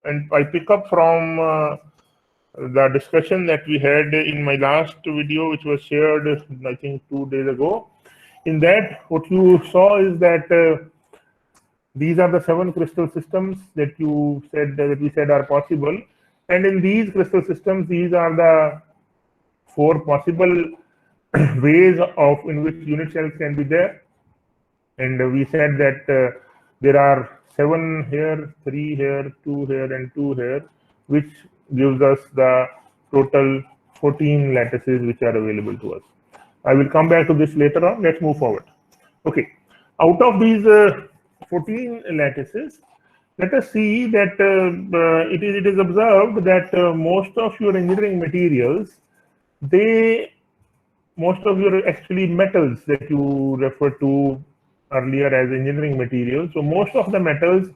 and I pick up from the discussion that we had in my last video, which was shared, I think, 2 days ago. In that, what you saw is that these are the 7 crystal systems that we said are possible, and in these crystal systems, these are the 4 possible ways in which unit cells can be there. And we said that there are 7 here, 3 here, 2 here, and 2 here, which gives us the total 14 lattices which are available to us. I will come back to this later on. Let's move forward. Okay, out of these 14 lattices, let us see that it is observed that most of your engineering materials, most of your actually metals that you referred to earlier as engineering materials. So most of the metals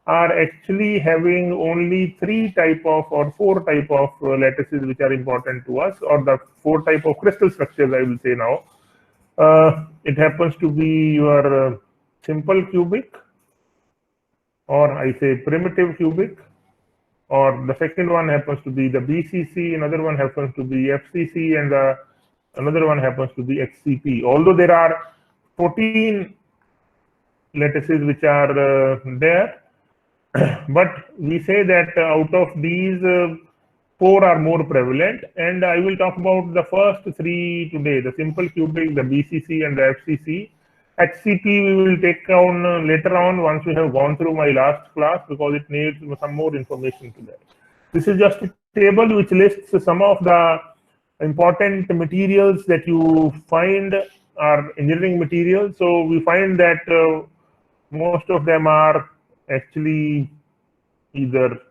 are actually having only 3 type of or 4 type of lattices which are important to us, or the 4 type of crystal structures, I will say now. It happens to be your simple cubic, or I say primitive cubic, or the second one happens to be the BCC, another one happens to be FCC, and another one happens to be XCP. Although there are 14 lattices which are there, but we say that out of these, 4 are more prevalent, and I will talk about the first 3 today: the simple cubic, the BCC, and the FCC. HCP we will take on later on once we have gone through my last class, because it needs some more information to that. This is just a table which lists some of the important materials that you find are engineering materials. So we find that most of them are actually either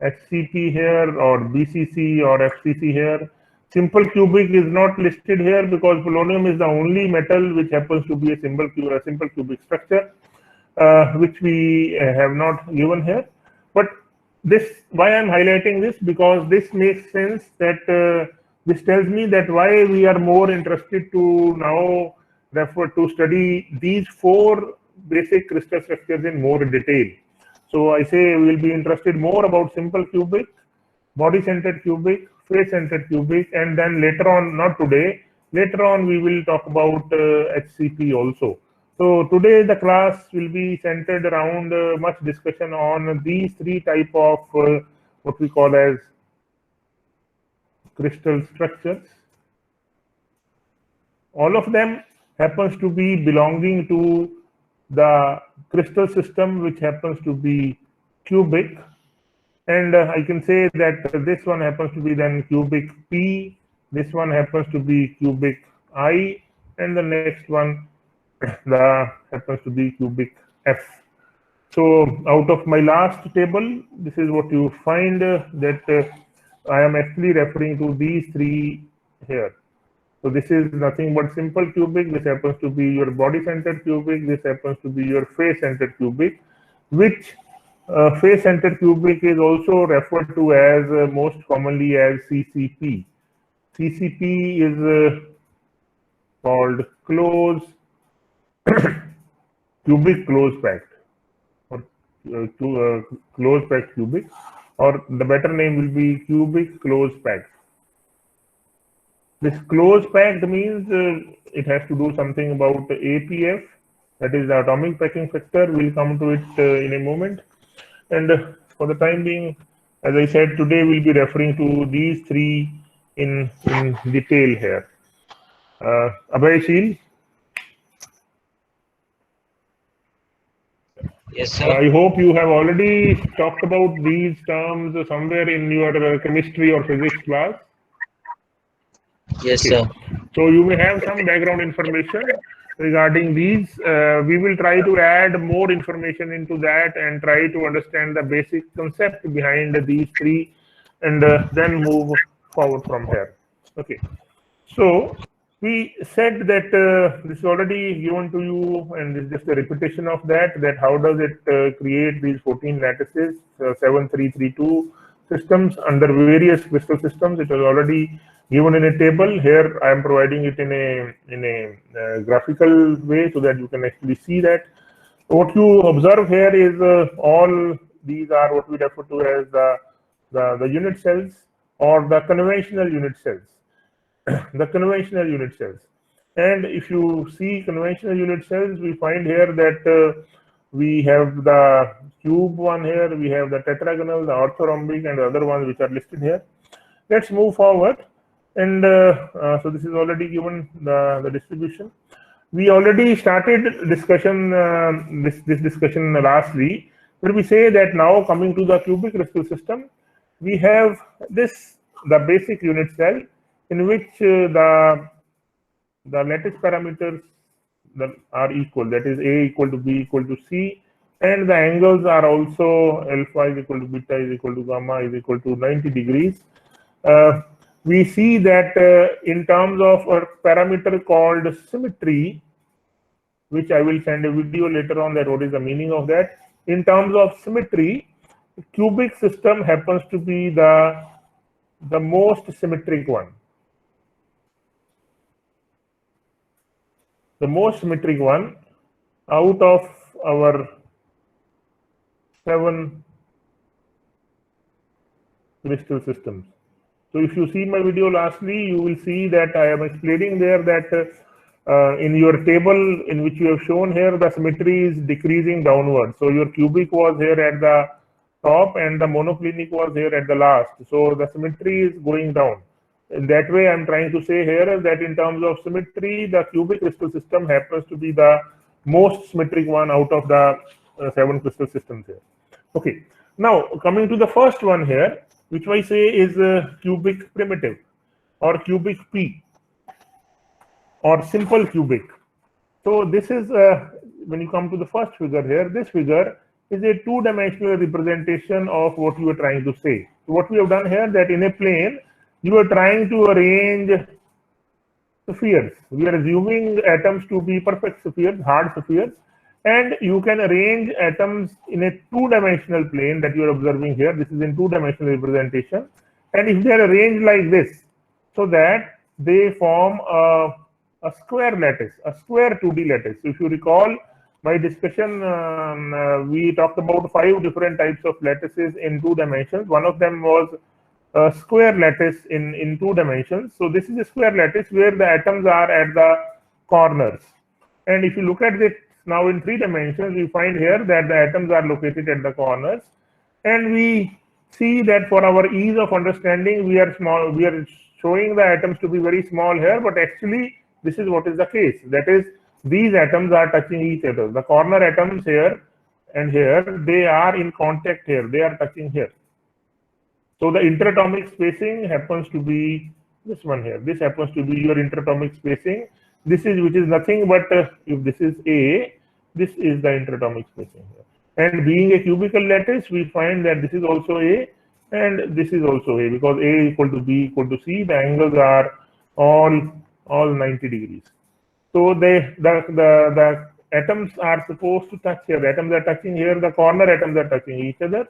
HCP here or BCC or FCC here. Simple cubic is not listed here because polonium is the only metal which happens to be a simple cubic structure, which we have not given here. But this, why I'm highlighting this, because this makes sense that this tells me that why we are more interested to now refer to study these 4 basic crystal structures in more detail. So I say we will be interested more about simple cubic, body-centered cubic, face-centered cubic, and then later on, not today, later on we will talk about HCP also. So today the class will be centered around much discussion on these 3 type of what we call as crystal structures. All of them happens to be belonging to the crystal system which happens to be cubic, and I can say that this one happens to be then cubic P, this one happens to be cubic I, and the next one happens to be cubic F. So out of my last table, this is what you find that I am actually referring to these 3 here. So this is nothing but simple cubic. This happens to be your body-centered cubic. This happens to be your face-centered cubic, which face-centered cubic is also referred to as most commonly as CCP. CCP is called cubic close-packed, or close-packed cubic, or the better name will be cubic close-packed. This close-packed means it has to do something about APF, that is the atomic packing factor. We'll come to it in a moment. And for the time being, as I said, today we'll be referring to these 3 in detail here. Abhay, yes, sir. I hope you have already talked about these terms somewhere in your chemistry or physics class. Yes, okay. sir. So you may have some background information regarding these. We will try to add more information into that and try to understand the basic concept behind these 3, and then move forward from here. Okay. So we said that this is already given to you, and it's just a repetition of that how does it create these 14 lattices, 7332 systems under various crystal systems. It was already given in a table. Here I am providing it in a graphical way so that you can actually see that. What you observe here is all These are what we refer to as the unit cells or the conventional unit cells. The conventional unit cells. And if you see conventional unit cells, we find here that we have the cube one here, we have the tetragonal, the orthorhombic, and the other ones which are listed here. Let's move forward. And so this is already given the distribution. We already started discussion this discussion last week, where we say that now coming to the cubic crystal system, we have the basic unit cell in which the lattice parameters are equal, that is A equal to B equal to C, and the angles are also alpha is equal to beta is equal to gamma is equal to 90 degrees. We see that in terms of a parameter called symmetry, which I will send a video later on that what is the meaning of that. In terms of symmetry, cubic system happens to be the most symmetric one. The most symmetric one out of our 7 crystal systems. So if you see my video lastly, you will see that I am explaining there that in your table in which you have shown here, the symmetry is decreasing downward. So your cubic was here at the top and the monoclinic was here at the last. So the symmetry is going down. In that way, I'm trying to say here is that in terms of symmetry, the cubic crystal system happens to be the most symmetric one out of the 7 crystal systems here. Okay, now coming to the first one here, which I say is cubic primitive or cubic P or simple cubic. So this is when you come to the first figure here, this figure is a 2-dimensional representation of what you are trying to say. So what we have done here, that in a plane, you are trying to arrange spheres. We are assuming atoms to be perfect spheres, hard spheres, and you can arrange atoms in a 2-dimensional plane that you are observing here. This is in 2-dimensional representation. And if they are arranged like this, so that they form a square lattice, a square 2D lattice. If you recall my discussion, we talked about 5 different types of lattices in 2 dimensions. One of them was a square lattice in 2 dimensions. So this is a square lattice where the atoms are at the corners. And if you look at it now in 3 dimensions, we find here that the atoms are located at the corners. And we see that for our ease of understanding, we are showing the atoms to be very small here, but actually this is what is the case. That is, these atoms are touching each other. The corner atoms here and here, they are in contact here. They are touching here. So the interatomic spacing happens to be this one here. This happens to be your interatomic spacing. This is which is nothing but if this is A, this is the interatomic spacing here. And being a cubical lattice, we find that this is also A and this is also A, because A equal to B equal to C. The angles are all 90 degrees. So the atoms are supposed to touch here. The atoms are touching here. The corner atoms are touching each other.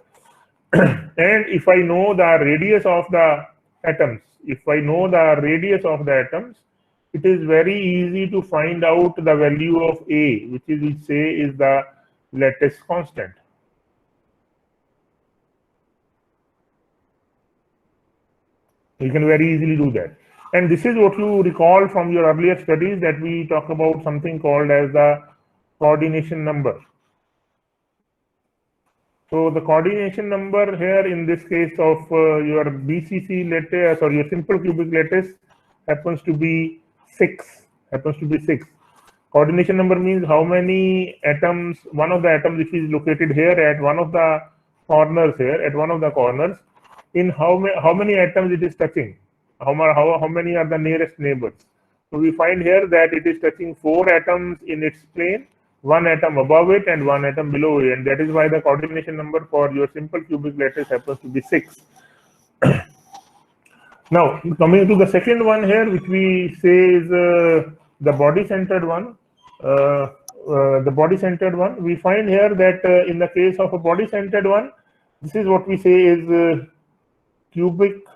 And if I know the radius of the atoms, it is very easy to find out the value of A, which we say is the lattice constant. You can very easily do that. And this is what you recall from your earlier studies, that we talk about something called as the coordination number. So the coordination number here in this case of your BCC lattice or your simple cubic lattice happens to be 6. Coordination number means how many atoms, one of the atoms which is located here at one of the corners here, in how many atoms it is touching. How many are the nearest neighbors? So we find here that it is touching 4 atoms in its plane, 1 atom above it and 1 atom below it, and that is why the coordination number for your simple cubic lattice happens to be 6. Now coming to the second one here, which we say is the body-centered one. We find here that in the case of a body-centered one, this is what we say is cubic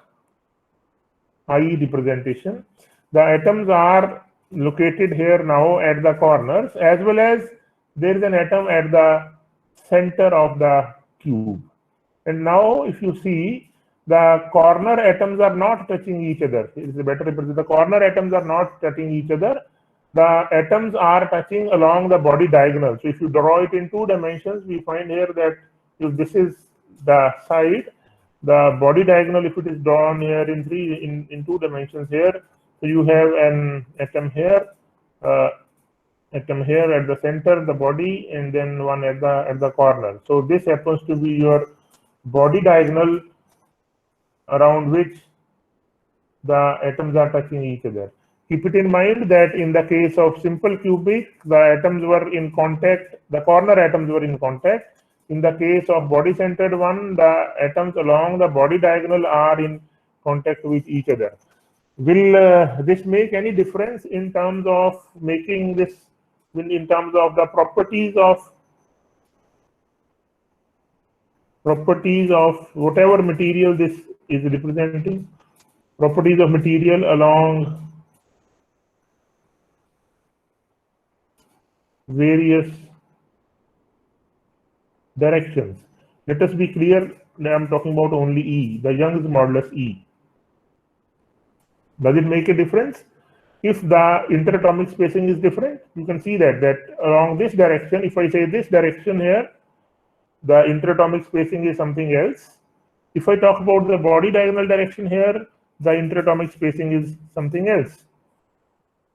I representation. The atoms are located here now at the corners, as well as there is an atom at the center of the cube. And now if you see, the corner atoms are not touching each other. It is better represented. The corner atoms are not touching each other. The atoms are touching along the body diagonal. So if you draw it in 2 dimensions, we find here that if this is the side, the body diagonal, if it is drawn here in 2 dimensions here, so you have an atom here at the center, the body, and then one at the corner. So this happens to be your body diagonal around which the atoms are touching each other. Keep it in mind that in the case of simple cubic, the atoms were in contact, the corner atoms were in contact. In the case of body-centered one, the atoms along the body diagonal are in contact with each other. Will this make any difference in terms of making this, in terms of the properties of whatever material this is representing? Properties of material along various directions. Let us be clear that I'm talking about only E, the Young's modulus E. Does it make a difference? If the interatomic spacing is different, you can see that along this direction, if I say this direction here, the interatomic spacing is something else. If I talk about the body diagonal direction here, the interatomic spacing is something else.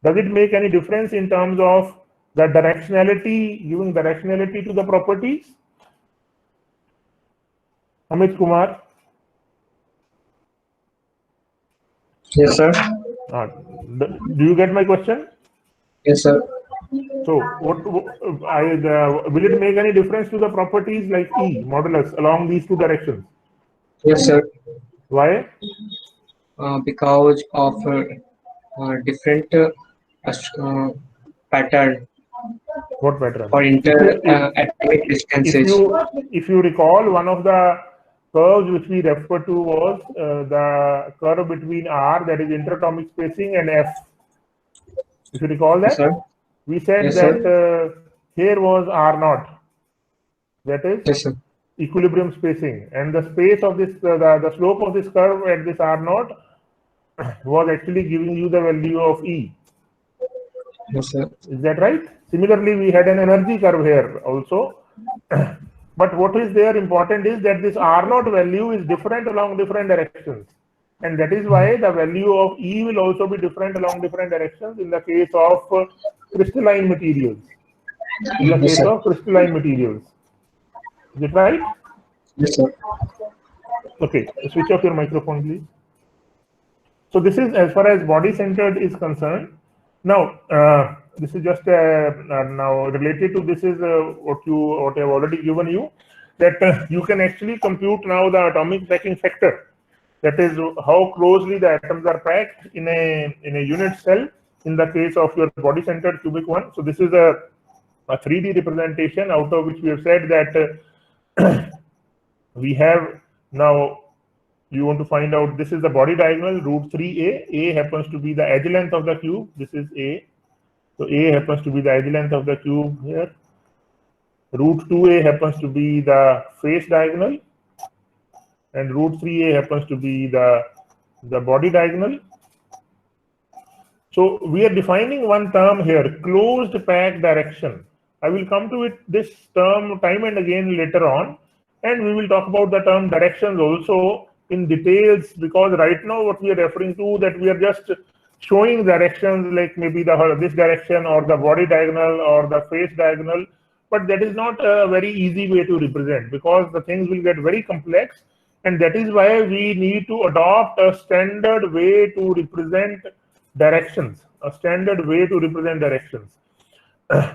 Does it make any difference in terms of the directionality, giving directionality to the properties? Amit Kumar? Yes, sir. Do you get my question? Yes, sir. So, will it make any difference to the properties like E, modulus, along these 2 directions? Yes, sir. Why? Because of different pattern. What pattern? For inter-atomic distances. If you recall, one of the curves which we referred to was the curve between R, that is interatomic spacing, and F. If you recall that, Yes, we said yes, that here was R0, that is yes, sir. equilibrium spacing, and the space of this, the slope of this curve at this R0 was actually giving you the value of E. Yes, sir. Is that right? Similarly, we had an energy curve here also. But what is there important is that this R0 value is different along different directions. And that is why the value of E will also be different along different directions in the case of crystalline materials. Yes, sir. Is it right? Yes, sir. Okay, switch off your microphone, please. So this is as far as body-centered is concerned. Now, this is just now related to this is what I have already given you, that you can actually compute now the atomic packing factor. That is how closely the atoms are packed in a unit cell in the case of your body-centered cubic one. So this is a 3D representation out of which we have said that we have now. You want to find out, this is the body diagonal, root 3a. A happens to be the edge length of the cube. This is A. So A happens to be the edge length of the cube here. Root 2a happens to be the face diagonal. And root 3a happens to be the body diagonal. So we are defining one term here, closed pack direction. I will come to this term time and again later on. And we will talk about the term directions also in details, because right now what we are referring to, that we are just showing directions like maybe this direction or the body diagonal or the face diagonal, but that is not a very easy way to represent, because the things will get very complex, and that is why we need to adopt a standard way to represent directions,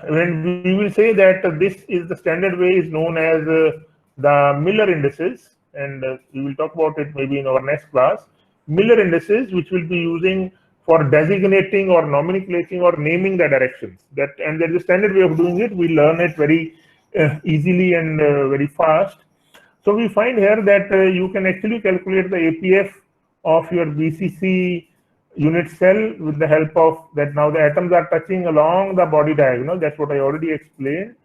When we will say that this is the standard way is known as the Miller indices, and we will talk about it maybe in our next class. Miller indices, which we'll be using for designating or nomenclating or naming the directions. And there is a standard way of doing it. We learn it very easily and very fast. So we find here that you can actually calculate the APF of your BCC unit cell with the help of that. Now the atoms are touching along the body diagonal. That's what I already explained.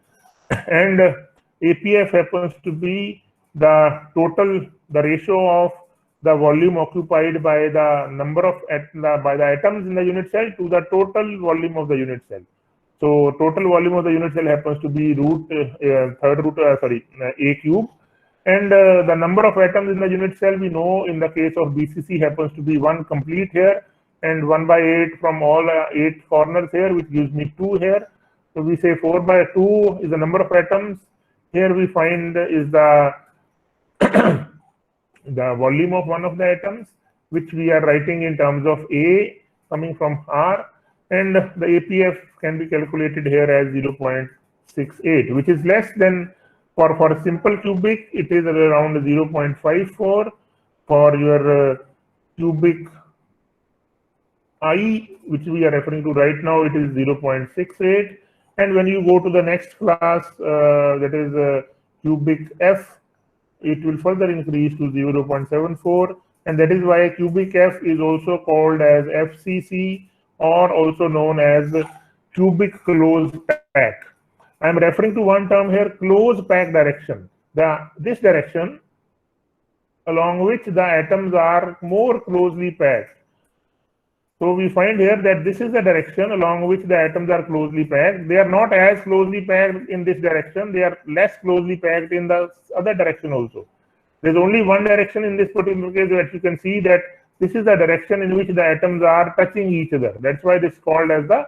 And APF happens to be the ratio of the volume occupied by the number of by the atoms in the unit cell to the total volume of the unit cell. So total volume of the unit cell happens to be a cube, and the number of atoms in the unit cell, we know in the case of BCC happens to be 1 complete here and 1/8 from all 8 corners here, which gives me 2 here. So we say 4/2 is the number of atoms. Here we find is the the volume of one of the atoms, which we are writing in terms of A coming from R, and the APF can be calculated here as 0.68, which is less than for a simple cubic. It is around 0.54. For your cubic I, which we are referring to right now, it is 0.68. And when you go to the next class, that is cubic F, it will further increase to 0.74, and that is why cubic F is also called as FCC, or also known as cubic closed pack. I am referring to one term here, closed pack direction. This direction along which the atoms are more closely packed. So we find here that this is the direction along which the atoms are closely packed. They are not as closely packed in this direction. They are less closely packed in the other direction also. There's only one direction in this particular case that you can see that this is the direction in which the atoms are touching each other. That's why this is called as the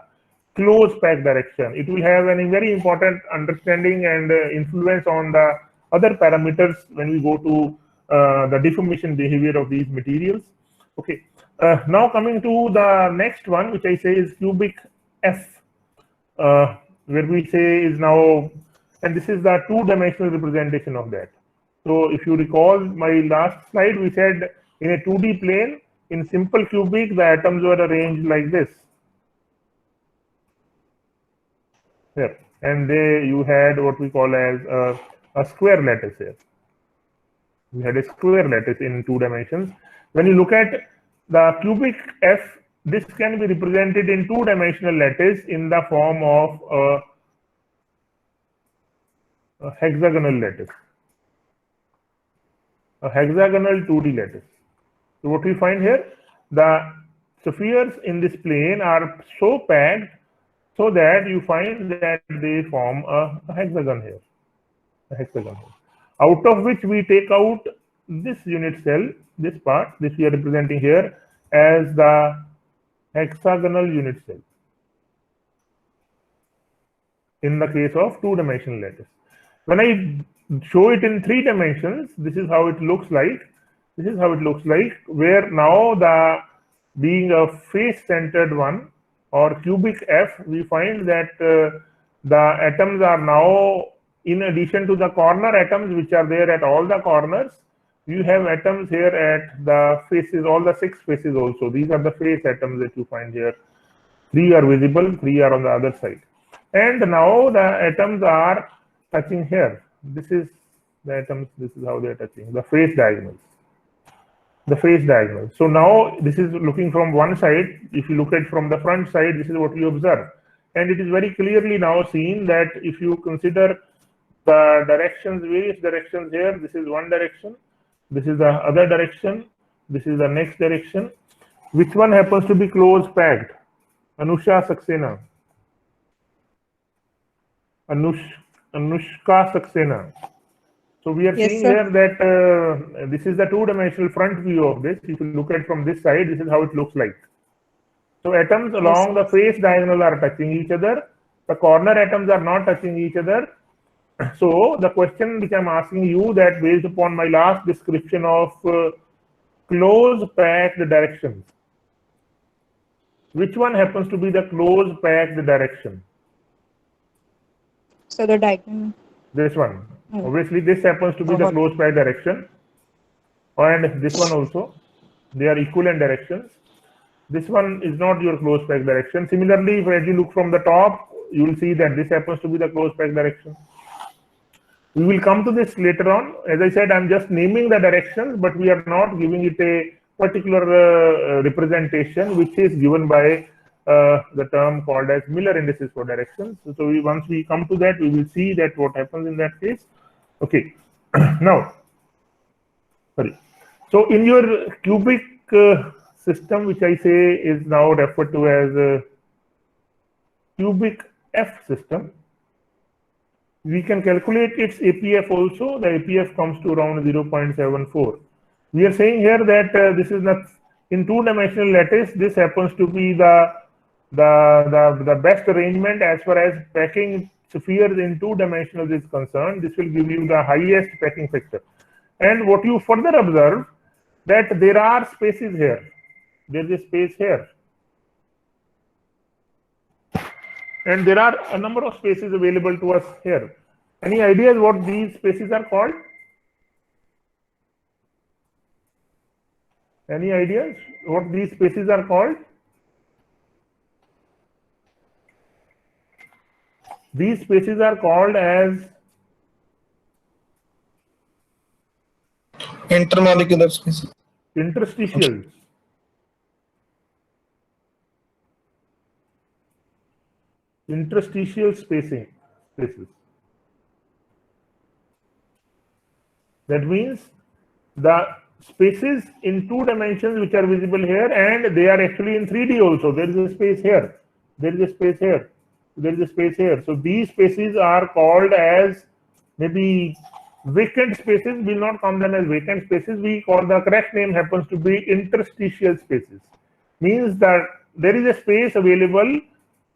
close pack direction. It will have a very important understanding and influence on the other parameters when we go to the deformation behavior of these materials. Okay. Now coming to the next one, which I say is cubic F, where we say is now, and this is the two-dimensional representation of that. So if you recall my last slide, we said in a 2D plane, in simple cubic, the atoms were arranged like this. Here, and you had what we call as a square lattice here. We had a square lattice in 2 dimensions. When you look at the cubic F, this can be represented in 2-dimensional lattice in the form of a hexagonal lattice, a hexagonal 2D lattice. So what we find here, the spheres in this plane are so packed so that you find that they form a hexagon here, out of which we take out this unit cell, this part, this we are representing here as the hexagonal unit cell in the case of 2-dimensional lattice. When I show it in 3 dimensions, this is how it looks like. This is how it looks like, where now the being a face-centered one, or cubic F, we find that the atoms are now, in addition to the corner atoms which are there at all the corners, you have atoms here at the faces, all the 6 faces also. These are the face atoms that you find here. 3 are visible, 3 are on the other side. And now the atoms are touching here. This is the atoms, this is how they are touching, the face diagonals. The face diagonal. So now this is looking from one side. If you look at from the front side, this is what you observe. And it is very clearly now seen that if you consider the directions, various directions here, this is one direction, this is the other direction, this is the next direction. Which one happens to be close packed? Anusha Saxena. Anushka Saxena. So we are seeing here that this is the 2-dimensional front view of this. If you look at from this side, this is how it looks like. So atoms along the face diagonal are touching each other. The corner atoms are not touching each other. So the question which I'm asking you, that based upon my last description of close packed directions, which one happens to be the close packed direction? So the diagonal. This one. Obviously, this happens to be the close packed direction, and this one also. They are equivalent directions. This one is not your close packed direction. Similarly, if you look from the top, you will see that this happens to be the close packed direction. We will come to this later on. As I said, I'm just naming the directions, but we are not giving it a particular representation, which is given by the term called as Miller indices for directions. So once we come to that, we will see that what happens in that case. Okay. Now, Sorry. So in your cubic system, which I say is now referred to as a cubic F system, we can calculate its APF also. The APF comes to around 0.74. We are saying here that this is not in two-dimensional lattice. This happens to be the best arrangement as far as packing spheres in two dimensionals is concerned. This will give you the highest packing factor. And what you further observe that there are spaces here. There is a space here. And there are a number of spaces available to us here. Any ideas what these spaces are called? Any ideas what these spaces are called? These spaces are called as intermolecular spaces. Interstitials. Interstitial spaces. That means the spaces in two dimensions which are visible here, and they are actually in 3D also. There is a space here. There is a space here. There is a space here. So these spaces are called as maybe vacant spaces. We will not call them as vacant spaces. We call the correct name happens to be interstitial spaces. Means that there is a space available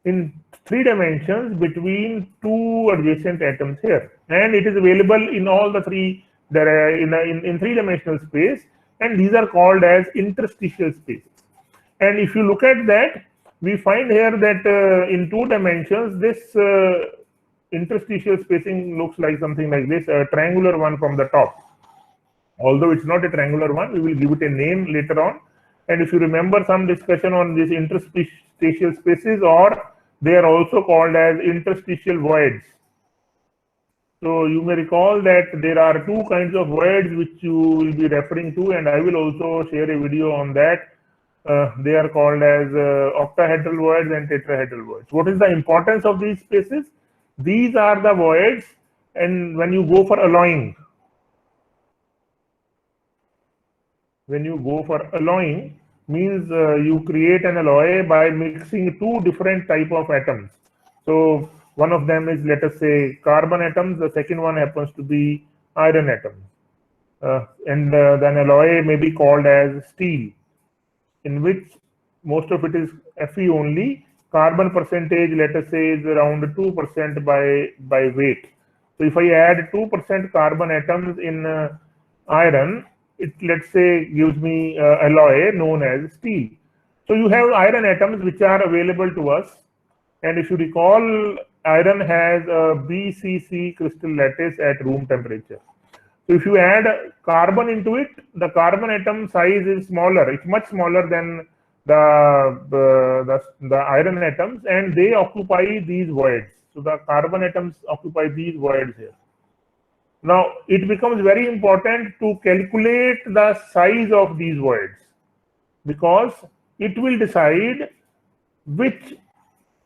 in 3 dimensions between two adjacent atoms here, and it is available in all the three. There are in 3-dimensional space, and these are called as interstitial spaces. And if you look at that, we find here that in 2 dimensions, this interstitial spacing looks like something like this, a triangular one from the top. Although it's not a triangular one, we will give it a name later on. And if you remember some discussion on these interstitial spaces, or they are also called as interstitial voids. So you may recall that there are 2 kinds of voids which you will be referring to, and I will also share a video on that. They are called as octahedral voids and tetrahedral voids. What is the importance of these spaces? These are the voids, and when you go for alloying, means you create an alloy by mixing 2 different type of atoms. So one of them is, let us say, carbon atoms. The second one happens to be iron atoms. And then alloy may be called as steel, in which most of it is Fe only. Carbon percentage, let us say, is around 2% by weight. So if I add 2% carbon atoms in iron, it, let's say, gives me alloy known as steel. So you have iron atoms which are available to us. And if you recall, iron has a BCC crystal lattice at room temperature. So if you add carbon into it, the carbon atom size is smaller. It's much smaller than the iron atoms, and they occupy these voids. So the carbon atoms occupy these voids here. Now it becomes very important to calculate the size of these voids, because it will decide which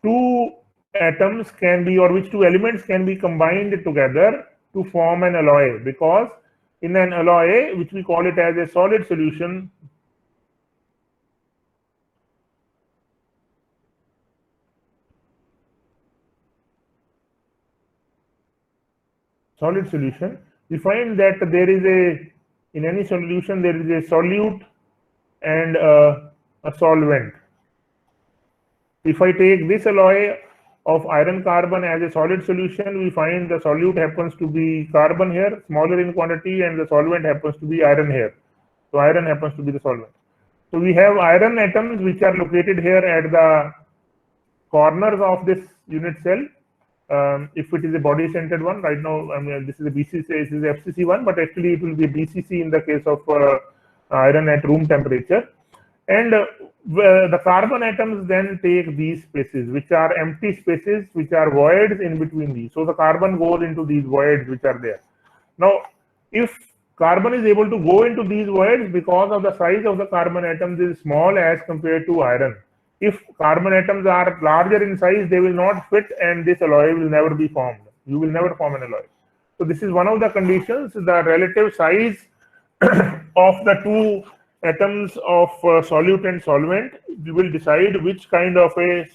2 atoms can be, or which 2 elements can be combined together to form an alloy. Because in an alloy, which we call it as a solid solution, we find that there is in any solution there is a solute and a solvent. If I take this alloy of iron carbon as a solid solution, we find the solute happens to be carbon here, smaller in quantity, and the solvent happens to be iron here. So iron happens to be the solvent. So we have iron atoms which are located here at the corners of this unit cell. If it is a body-centered one, right now, I mean, this is a BCC, this is a FCC one, but actually it will be BCC in the case of iron at room temperature. And the carbon atoms then take these spaces, which are empty spaces, which are voids in between these. So the carbon goes into these voids which are there. Now, if carbon is able to go into these voids, because of the size of the carbon atoms is small as compared to iron. If carbon atoms are larger in size, they will not fit, and this alloy will never be formed. You will never form an alloy. So this is one of the conditions, the relative size of the two atoms of solute and solvent, we will decide which kind of a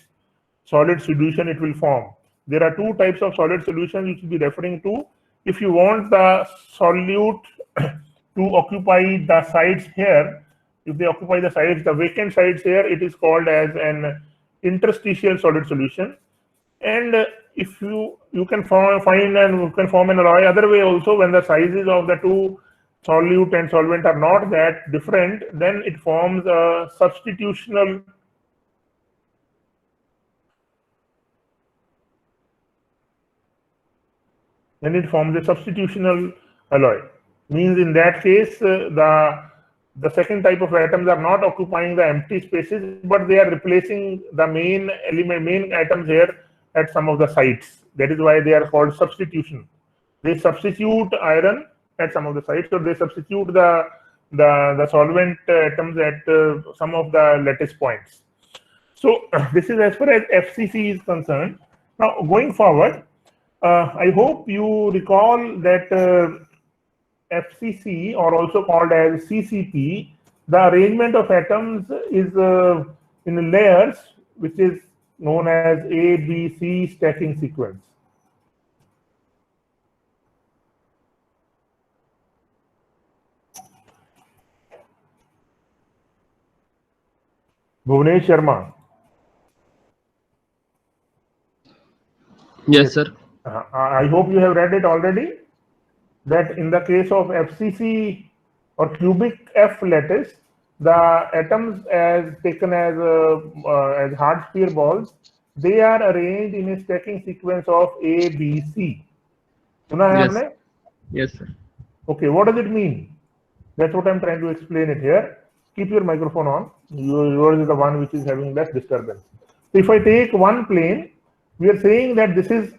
solid solution it will form. There are two types of solid solutions which we'll be referring to. If you want the solute to occupy the sides here, if they occupy the sides, the vacant sides here, it is called as an interstitial solid solution. And if you can find and you can form an alloy other way also, when the sizes of the two solute and solvent are not that different, then it forms a substitutional alloy. Means in that case, the second type of atoms are not occupying the empty spaces, but they are replacing the main atoms here at some of the sites. That is why they are called substitution. They substitute iron at some of the sites, so they substitute the solvent atoms at some of the lattice points. So this is as far as FCC is concerned. Now going forward, I hope you recall that FCC, or also called as CCP, the arrangement of atoms is in layers, which is known as A, B, C stacking sequence. Bhuvnesh Sharma. Yes, sir. I hope you have read it already, that in the case of FCC or cubic F lattice, the atoms as taken as hard sphere balls, they are arranged in a stacking sequence of A, B, C. Yes. Yes, sir. Okay, what does it mean? That's what I'm trying to explain it here. Keep your microphone on. Yours is the one which is having less disturbance. So if I take one plane, we are saying that this is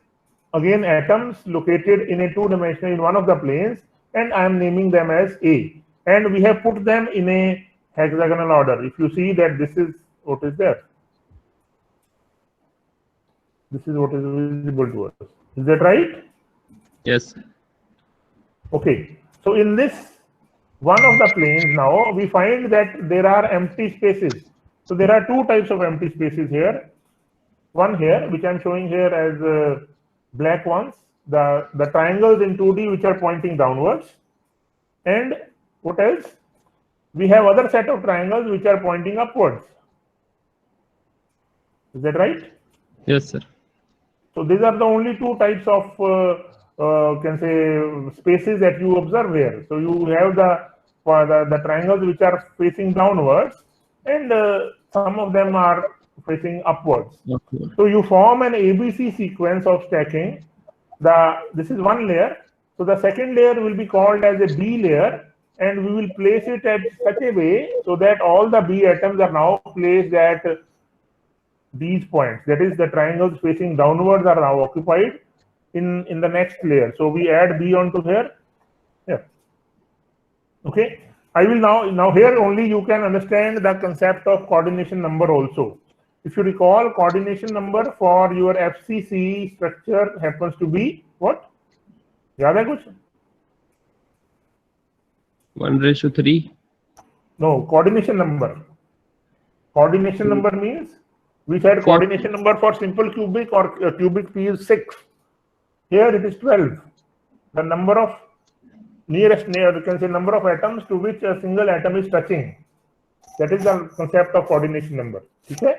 again atoms located in a two-dimensional in one of the planes, and I am naming them as A. And we have put them in a hexagonal order. If you see that this is what is there. This is what is visible to us. Is that right? Yes. Okay. So in this one of the planes now, we find that there are empty spaces. So there are two types of empty spaces here. One here, which I'm showing here as black ones, the triangles in 2D which are pointing downwards. And what else? We have other set of triangles which are pointing upwards. Is that right? Yes, sir. So these are the only two types of can say spaces that you observe here. So you have the triangles which are facing downwards, and some of them are facing upwards. Okay. So you form an ABC sequence of stacking. This is one layer. So the second layer will be called as a B layer, and we will place it at such a way so that all the B atoms are now placed at these points. That is, the triangles facing downwards are now occupied in the next layer. So we add B onto here. Yeah. Okay. I will now here only you can understand the concept of coordination number also. If you recall, coordination number for your FCC structure happens to be what? Yaad hai kuch? 1:3. No, coordination number. Coordination number means we said coordination number for simple cubic or cubic P is 6. Here it is 12. The number of nearest you can say number of atoms to which a single atom is touching. That is the concept of coordination number. Okay.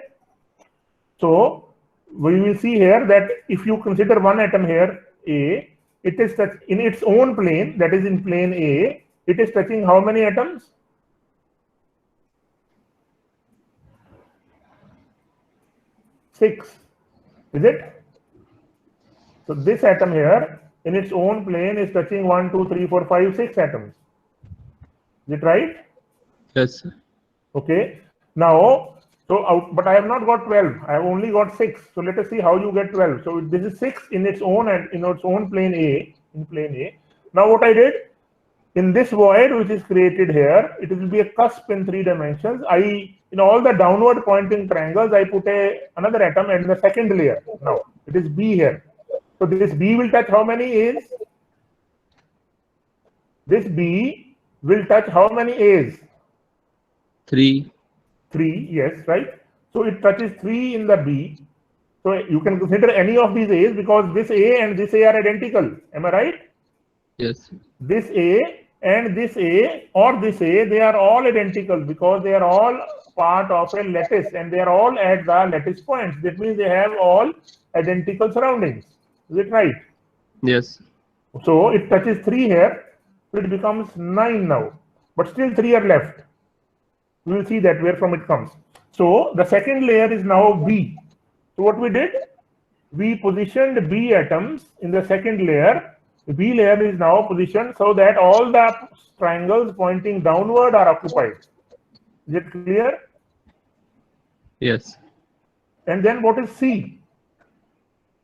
So we will see here that if you consider one atom here, A, it is in its own plane, that is in plane A, it is touching how many atoms? 6. Is it? So this atom here in its own plane is touching 1, 2, 3, 4, 5, 6 atoms. Is it right? Yes, sir. Okay. Now, but I have not got 12. I have only got 6. So let us see how you get 12. So this is 6 in its own plane A. In plane A. Now what I did in this void which is created here, it will be a cusp in 3 dimensions. In all the downward pointing triangles, I put another atom in the second layer. Now it is B here. So this B will touch how many A's? This B will touch how many A's? 3. 3, yes, right? So it touches 3 in the B. So you can consider any of these A's because this A and this A are identical. Am I right? Yes. This A and this A or this A, they are all identical because they are all part of a lattice and they are all at the lattice points. That means they have all identical surroundings. Is it right? Yes. So it touches 3 here, so it becomes 9 now. But still 3 are left. We will see that where from it comes. So the second layer is now B. So what we did, we positioned B atoms in the second layer. The B layer is now positioned so that all the triangles pointing downward are occupied. Is it clear? Yes. And then what is C?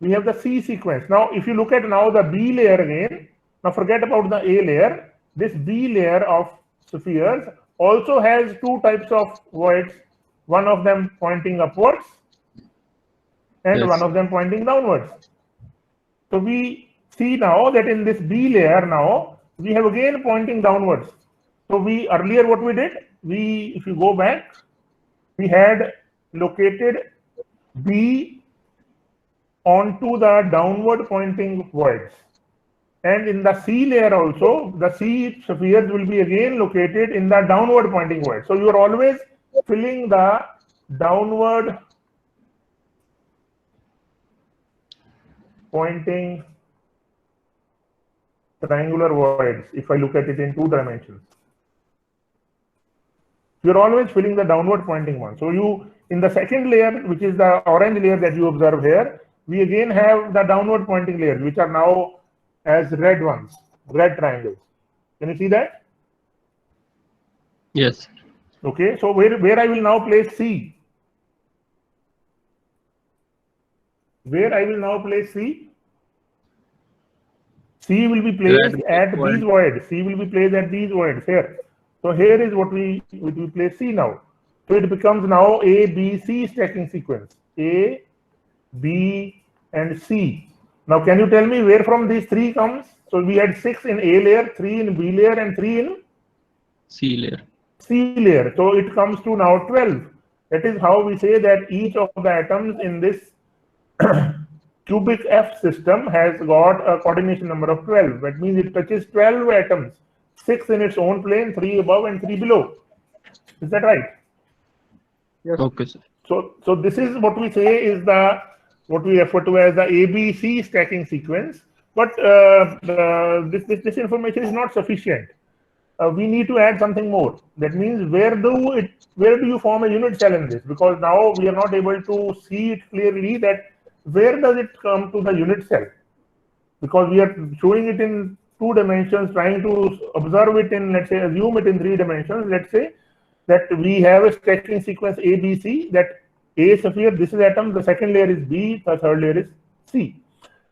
We have the C sequence. Now, if you look at now the B layer again, now forget about the A layer. This B layer of spheres also has 2 types of voids, one of them pointing upwards and Yes. one of them pointing downwards. So we see now that in this B layer now, we have again pointing downwards. So we earlier what we did, if you go back, we had located B onto the downward pointing voids. And in the C layer also, the C spheres will be again located in the downward pointing void. So you are always filling the downward pointing triangular voids if I look at it in 2 dimensions. You're always filling the downward pointing one. So you, in the second layer, which is the orange layer that you observe here, we again have the downward pointing layers, which are now as red ones, red triangles. Can you see that? Yes. Okay, so where I will now place C? Where I will now place C? C will be placed at these voids. C will be placed at these voids here. So here is what we place C now. So it becomes now A, B, C stacking sequence. A, B, and C. Now can you tell me where from these 3 comes? So we had 6 in A layer, 3 in B layer, and 3 in C layer. C layer. So it comes to now 12. That is how we say that each of the atoms in this cubic F system has got a coordination number of 12. That means it touches 12 atoms, 6 in its own plane, 3 above and 3 below. Is that right? Yes. Okay, sir. So this is what we say is what we refer to as the ABC stacking sequence. But this information is not sufficient. We need to add something more. That means where do you form a unit cell in this? Because now we are not able to see it clearly that where does it come to the unit cell? Because we are showing it in 2 dimensions, trying to observe it in, let's say, assume it in 3 dimensions. Let's say that we have a stacking sequence ABC, that A sphere, this is atom, the second layer is B, the third layer is C.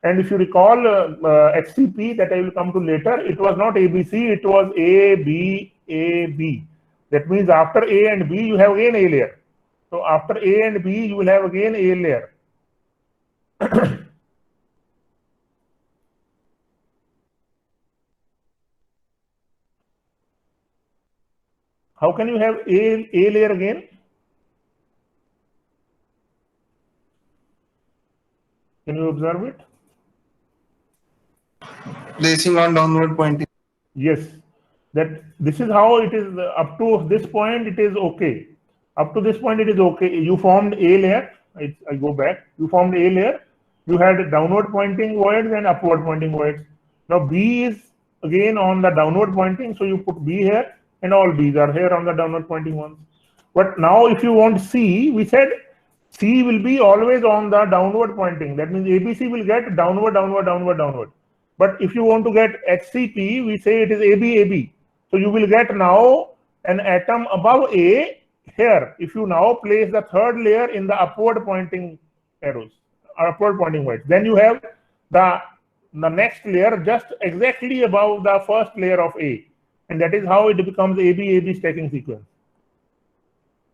And if you recall HCP that I will come to later, it was not ABC, it was A, B, A, B. That means after A and B, you have again A layer. So after A and B, you will have again A layer. How can you have A layer again? Can you observe it? Placing on downward pointing. Yes, that this is how it is. Up to this point, it is okay. Up to this point, it is okay. You formed A layer. I go back. You formed A layer. You had downward pointing voids and upward pointing voids. Now B is again on the downward pointing, so you put B here, and all B's are here on the downward pointing ones. But now, if you want C, we said C will be always on the downward pointing. That means ABC will get downward, downward, downward, downward. But if you want to get HCP, we say it is AB, AB. So you will get now an atom above A here. If you now place the third layer in the upward pointing arrows, or upward pointing voids, then you have the next layer just exactly above the first layer of A. And that is how it becomes AB, AB stacking sequence.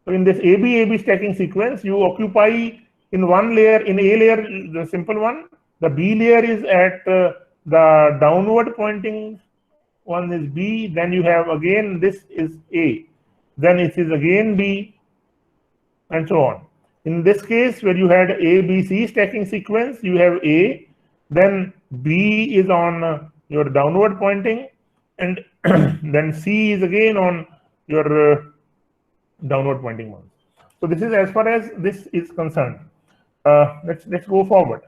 So in this AB, AB stacking sequence, you occupy in one layer, in A layer, the simple one. The B layer is at the downward pointing one is B, then you have again this is A, then it is again B, and so on. In this case, where you had A, B, C stacking sequence, you have A, then B is on your downward pointing, and then C is again on your downward pointing ones. So this is as far as this is concerned. Let's go forward.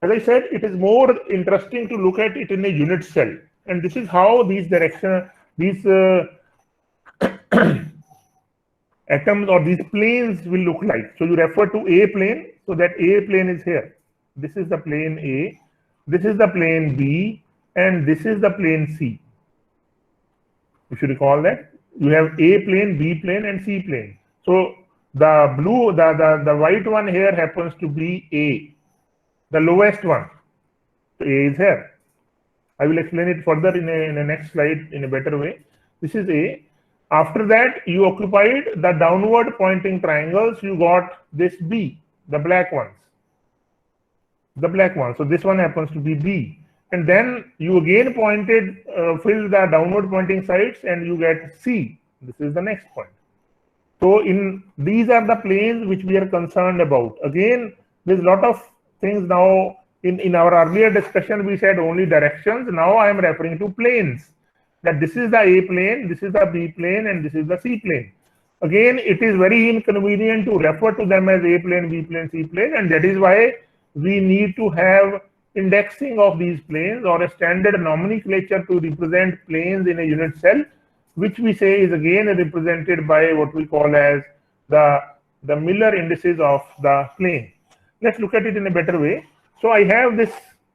As I said, it is more interesting to look at it in a unit cell, and this is how these atoms or these planes will look like. So you refer to A plane, so that A plane is here. This is the plane A, this is the plane B, and this is the plane C. You should recall that you have A plane, B plane, and C plane. So the blue, the white one here happens to be A, the lowest one. So A is here. I will explain it further in a next slide in a better way. This is A. After that, you occupied the downward pointing triangles. You got this B, the black ones. The black one. So this one happens to be B. And then you again pointed, fill the downward pointing sides, and you get C. This is the next point. So these are the planes which we are concerned about. Again, there's a lot of things now. In our earlier discussion, we said only directions. Now I am referring to planes. That this is the A plane, this is the B plane, and this is the C plane. Again, it is very inconvenient to refer to them as A plane, B plane, C plane, and that is why we need to have indexing of these planes or a standard nomenclature to represent planes in a unit cell, which we say is again represented by what we call as the Miller indices of the plane. Let's look at it in a better way. So I have this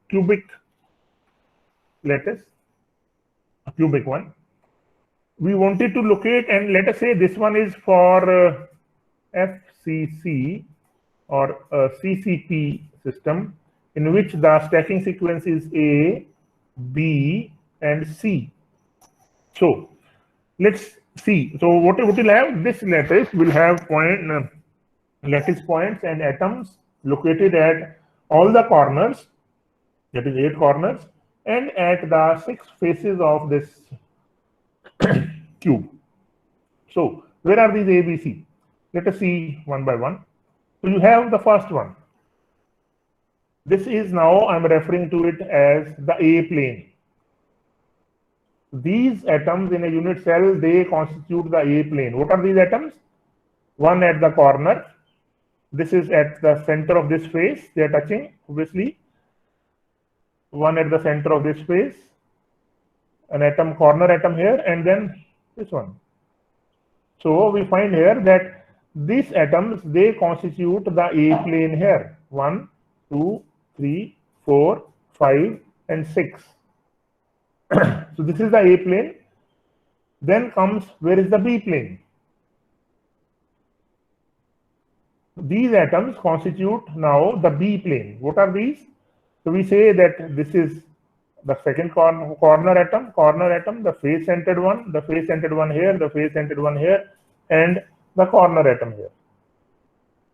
cubic lattice, a cubic one. We wanted to locate, and let us say this one is for FCC or a CCP system, in which the stacking sequence is A, B, and C. So let's see. So what will have? This lattice will have lattice points and atoms located at all the corners, that is 8 corners, and at the 6 faces of this cube. So where are these A, B, C? Let us see one by one. So you have the first one. This is now, I'm referring to it as the A plane. These atoms in a unit cell, they constitute the A plane. What are these atoms? One at the corner. This is at the center of this face. They are touching, obviously. One at the center of this face. An atom, corner atom here, and then this one. So we find here that these atoms, they constitute the A plane here. 1, 2, 3, 4, 5, and 6. So this is the A plane. Then comes, where is the B plane? These atoms constitute now the B plane. What are these? So we say that this is the second corner atom, the face-centered one, the face-centered one here, the face-centered one here, and the corner atom here.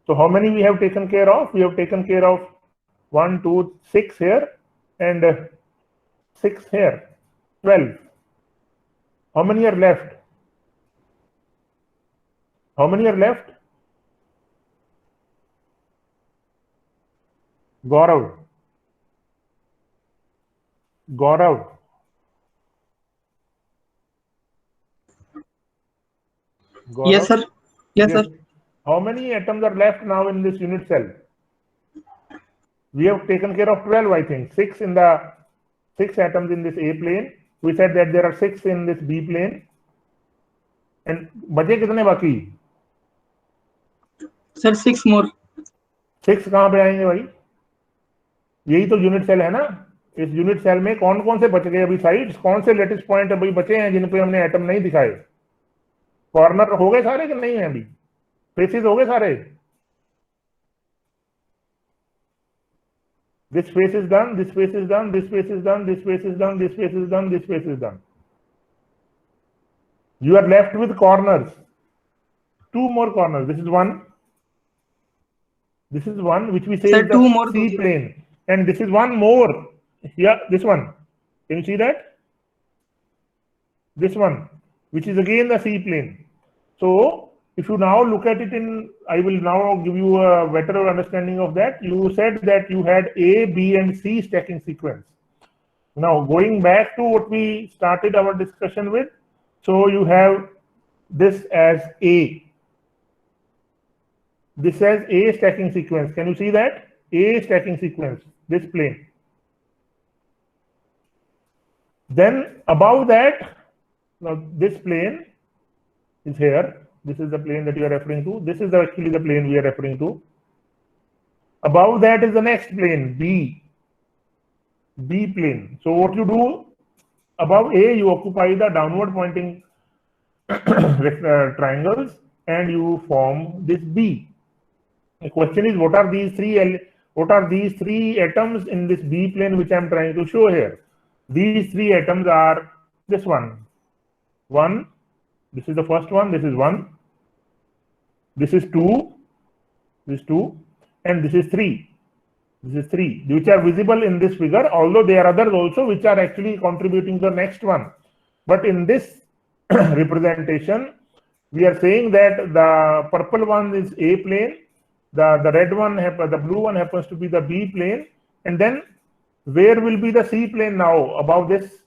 So how many we have taken care of? We have taken care of 1, 2, 6 here, and 6 here, 12. How many are left? How many are left? Gaurav. Yes, sir. Yes, sir. How many atoms are left now in this unit cell? We have taken care of 12, I think. 6 atoms in this A plane. We said that there are 6 in this B plane. And बचे कितने बाकी? Sir, 6 more. 6 कहाँ पे आएंगे भाई? यही तो unit cell है ना. इस यूनिट सेल में कौन कौन से बच गए अभी साइड्स? कौन से लेटेस्ट पॉइंट अभी बचे हैं जिन पे हमने एटम नहीं दिखाए? कॉर्नर हो गए सारे कि नहीं है अभी? फेसेस हो गए सारे? This face is done, this face is done, this face is done, this face is done, this face is done, this face is done. You are left with corners. 2 more corners. This is one. This is one which we say Sir, is the 2 more C plane. And this is one more. Yeah, this one. Can you see that? this one, which is again the C plane. So if you now look at it in, I will now give you a better understanding of that. You said that you had A, B, and C stacking sequence. Now going back to what we started our discussion with, so you have this as A. This as A stacking sequence. Can you see that? A stacking sequence, this plane. Then above that, now this plane is here. This is the plane that you are referring to. This is actually the plane we are referring to. Above that is the next plane, B. B plane. So what you do, above A, you occupy the downward pointing triangles and you form this B. The question is, what are these three atoms in this B plane which I am trying to show here? These three atoms are this one. One, this is the first one, this is one. This is two, this is two, and this is three. This is three, which are visible in this figure, although there are others also which are actually contributing to the next one. But in this representation, we are saying that the purple one is A plane, the red one, the blue one happens to be the B plane, and then where will be the C plane now above this?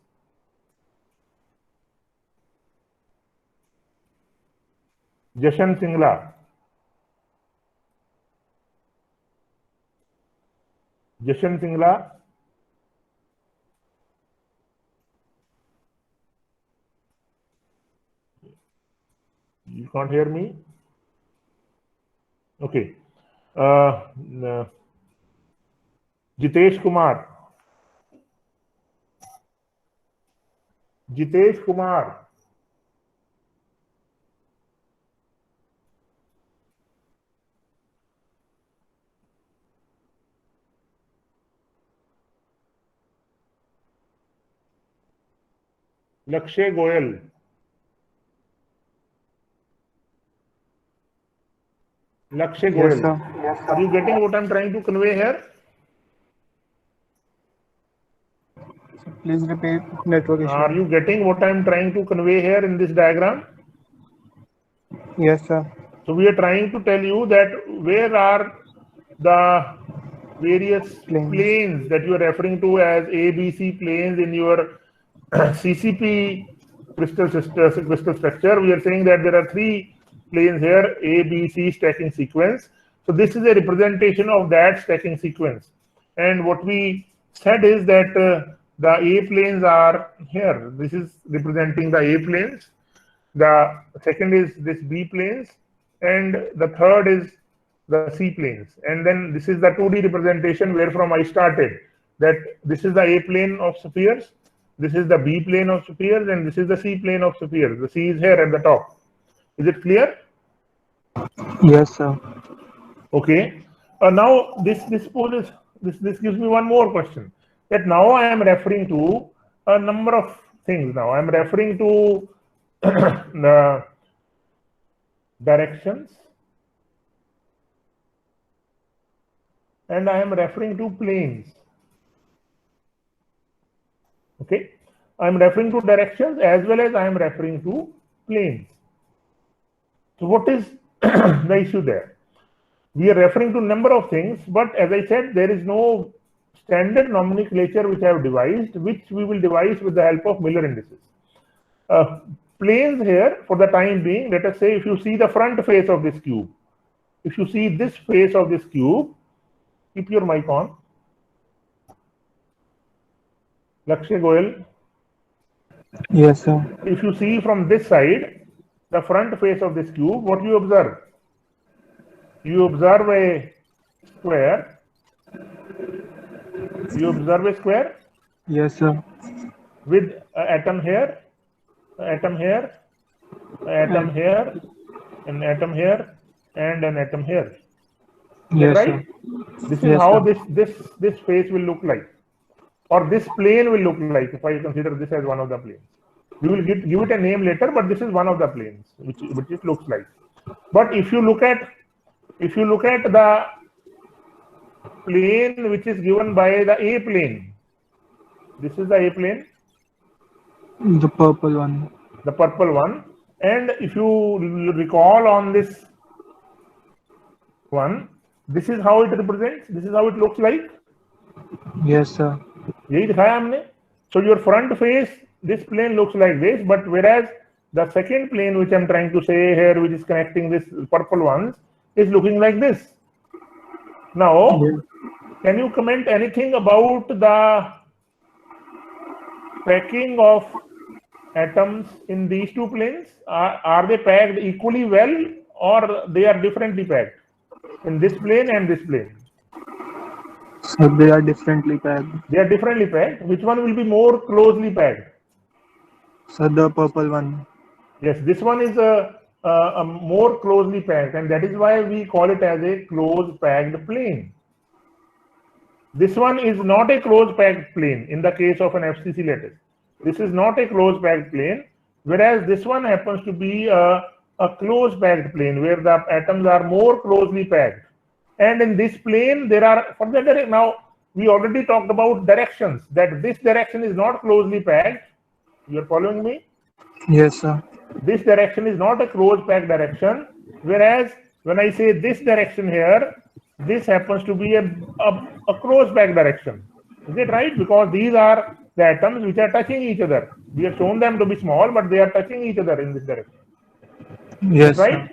Jashan Singla. Jashan Singla. You can't hear me? Okay. Jitesh Kumar. Jitesh Kumar. Lakshay Goyal. Lakshay Goyal. Yes, sir. Yes, sir. Are you getting what I'm trying to convey here? Please repeat network issue. Are you getting what I'm trying to convey here in this diagram? Yes, sir. So we are trying to tell you that where are the various planes that you are referring to as ABC planes in your CCP crystal structure. We are saying that there are three planes here, A, B, C stacking sequence. So this is a representation of that stacking sequence. And what we said is that the A planes are here. This is representing the A planes. The second is this B planes. And the third is the C planes. And then this is the 2D representation where from I started. That this is the A plane of spheres. This is the B plane of spheres. And this is the C plane of spheres. The C is here at the top. Is it clear? Yes, sir. Okay. Now this gives me one more question. That now I am referring to a number of things. Now I am referring to the directions, and I am referring to planes. Okay. I am referring to directions as well as I am referring to planes. So what is the issue there? We are referring to a number of things, but as I said, there is no standard nomenclature which I have devised, which we will devise with the help of Miller indices. Planes here, for the time being, let us say if you see the front face of this cube, if you see this face of this cube, keep your mic on. Lakshay Goyal. Yes, sir. If you see from this side, the front face of this cube, what do you observe? You observe a square. You observe a square? Yes, sir. With an atom here, an atom here, an atom here, an atom here, and an atom here. Yes, right? sir. This is Yes, how sir. this face will look like, or this plane will look like if I consider this as one of the planes. We will give it a name later, but this is one of the planes which it looks like. But if you look at the plane which is given by the A plane, this is the A plane. The purple one. the purple one. And if you recall on this one, this is how it represents, this is how it looks like. Yes, sir. यही दिखाया हमने. So your front face, this plane looks like this, but whereas the second plane which I'm trying to say here, which is connecting this purple ones, is looking like this. Now, can you comment anything about the packing of atoms in these two planes? Are they packed equally well, or they are differently packed in this plane and this plane? So they are differently packed. They are differently packed. Which one will be more closely packed? So the purple one. Yes, this one is a more closely packed, and that is why we call it as a close packed plane. This one is not a close packed plane in the case of an FCC lattice. This is not a close packed plane, whereas this one happens to be a close packed plane where the atoms are more closely packed. And in this plane, there are further. Now, we already talked about directions, that this direction is not closely packed. You are following me? Yes, sir. This direction is not a close packed direction, whereas when I say this direction here, this happens to be a close packed direction. Is it right? Because these are the atoms which are touching each other. We have shown them to be small, but they are touching each other in this direction. Yes, Right?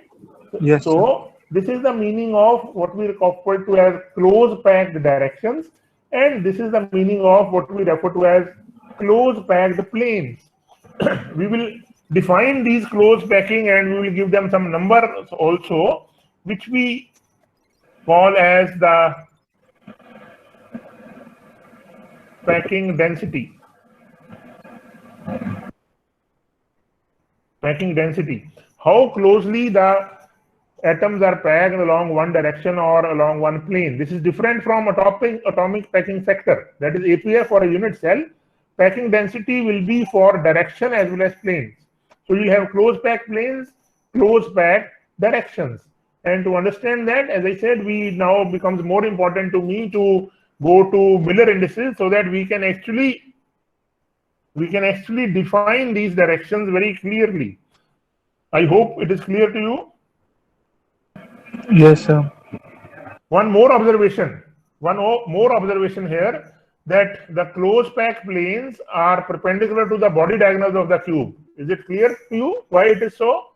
sir. Yes, So this is the meaning of what we refer to as close packed directions, and this is the meaning of what we refer to as close packed planes. We will define these close packing, and we will give them some numbers also, which we call as the packing density. Packing density. How closely the atoms are packed along one direction or along one plane. This is different from atomic packing sector. That is APF for a unit cell. Packing density will be for direction as well as planes. So you have close packed planes, close packed directions. And to understand that, as I said, we now becomes more important to me to go to Miller indices so that we can actually define these directions very clearly. I hope it is clear to you. Yes, sir. One more observation here, that the close packed planes are perpendicular to the body diagonals of the cube. Is it clear to you why it is so?